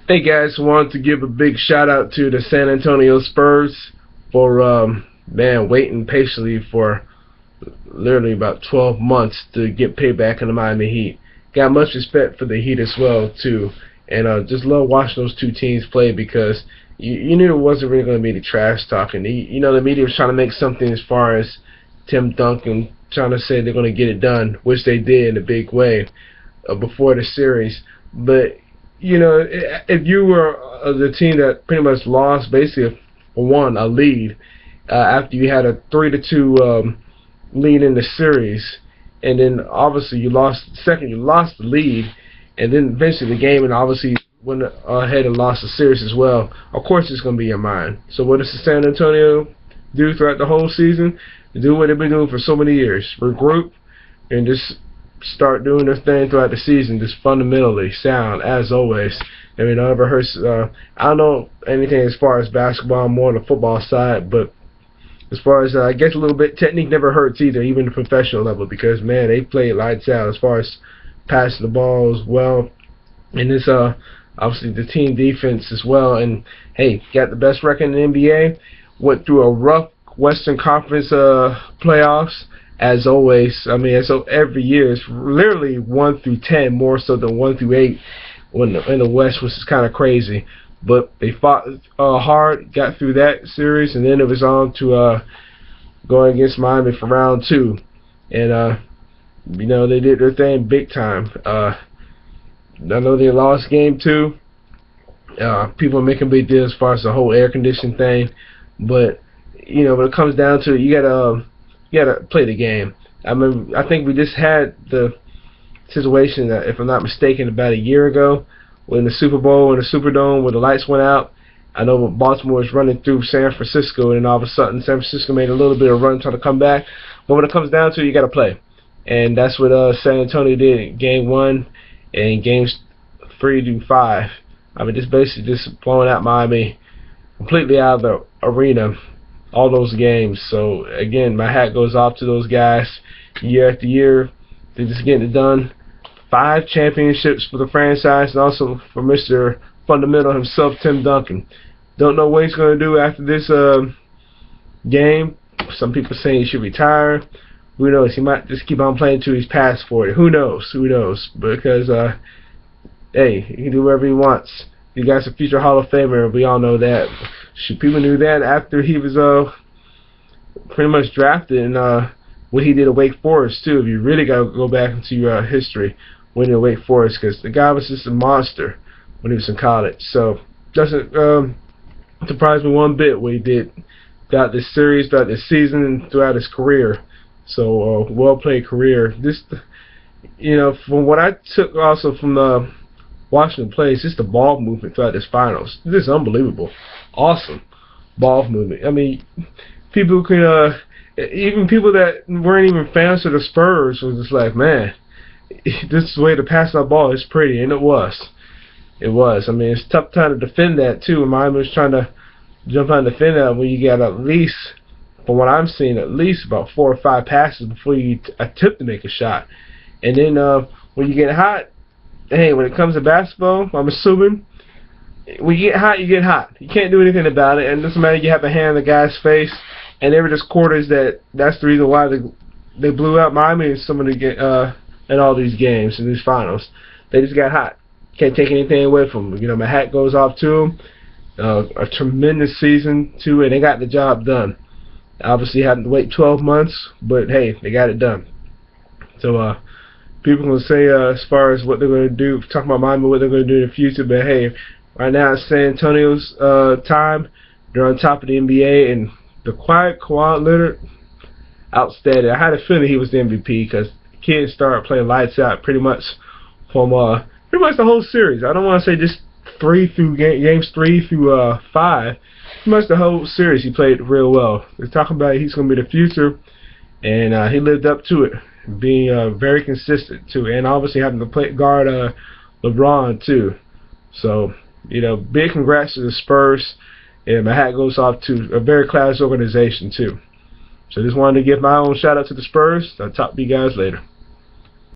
Hey guys, wanted to give a big shout out to the San Antonio Spurs for waiting patiently for literally about 12 months to get payback on the Miami Heat. Got much respect for the Heat as well too, and just love watching those two teams play because you knew it wasn't really going to be the trash talking. The media was trying to make something as far as Tim Duncan trying to say they're going to get it done, which they did in a big way before the series, but if you were the team that pretty much lost basically a lead after you had a 3-2 lead in the series, and then obviously you lost the lead, and then eventually the game, and obviously went ahead and lost the series as well. Of course, it's going to be your mind. So what does the San Antonio do throughout the whole season? Do what they've been doing for so many years: regroup and just start doing their thing throughout the season, just fundamentally sound as always. I mean, I never heard. I don't know anything as far as basketball, more on the football side, but as far as I guess a little bit, technique never hurts either, even the professional level, because man, they play lights out as far as passing the ball as well, and it's obviously the team defense as well. And hey, got the best record in the NBA. Went through a rough Western Conference playoffs. As always, I mean, so every year it's literally 1 through 10 more so than 1 through 8 in the West, which is kind of crazy. But they fought hard, got through that series, and then it was on to going against Miami for round 2, and they did their thing big time. I know they lost game 2. People are making a big deal as far as the whole air conditioning thing, but when it comes down to it, you gotta play the game. I mean, I think we just had the situation that, if I'm not mistaken, about a year ago when the Super Bowl and the Superdome, where the lights went out. I know Baltimore was running through San Francisco, and all of a sudden San Francisco made a little bit of run trying to come back. But when it comes down to it, you got to play, and that's what San Antonio did in Game 1 and Games 3 to 5. I mean, just basically just blowing out Miami completely out of the arena, all those games. So again, my hat goes off to those guys year after year. They're just getting it done. 5 championships for the franchise, and also for Mr. Fundamental himself, Tim Duncan. Don't know what he's going to do after this game. Some people saying he should retire. Who knows? He might just keep on playing until he's past 40. Who knows? Who knows? Because hey, he can do whatever he wants. The guy's a future Hall of Famer. We all know that. People knew that after he was pretty much drafted, and what he did at Wake Forest too. If you really got to go back into your history, when at Wake Forest, because the guy was just a monster when he was in college. So doesn't surprise me one bit what he did throughout this series, throughout this season, and throughout his career. So well played career. This, from what I took also from the Washington plays, just the ball movement throughout this finals. This is unbelievable. Awesome ball movement. I mean, people can, even people that weren't even fans of the Spurs was just like, man, this way to pass that ball is pretty, and it was. It was. I mean, it's tough trying to defend that too. And Miami was trying to jump on and defend that when you got at least, from what I'm seeing, at least about 4 or 5 passes before you attempt to make a shot. And then when you get hot, hey, when it comes to basketball, I'm assuming when you get hot, you get hot. You can't do anything about it, and it doesn't matter. You have a hand in the guy's face, and they were just quarters that's the reason why they blew out Miami in some of the in all these games in these finals. They just got hot. Can't take anything away from them. My hat goes off to them. A tremendous season too, and they got the job done. Obviously, had to wait 12 months, but hey, they got it done. So people can say as far as what they're going to do, talking about Miami, what they're going to do in the future, but hey, right now it's San Antonio's time. They're on top of the NBA, and the quiet Kawhi Leonard, outstanding. I had a feeling he was the MVP because the kids started playing lights out pretty much from pretty much the whole series. I don't want to say just games 3 through 5. Pretty much the whole series he played real well. They're talking about he's going to be the future, and he lived up to it, being very consistent too, and obviously having to play guard LeBron too. So big congrats to the Spurs, and my hat goes off to a very class organization too. So just wanted to give my own shout out to the Spurs. I'll talk to you guys later.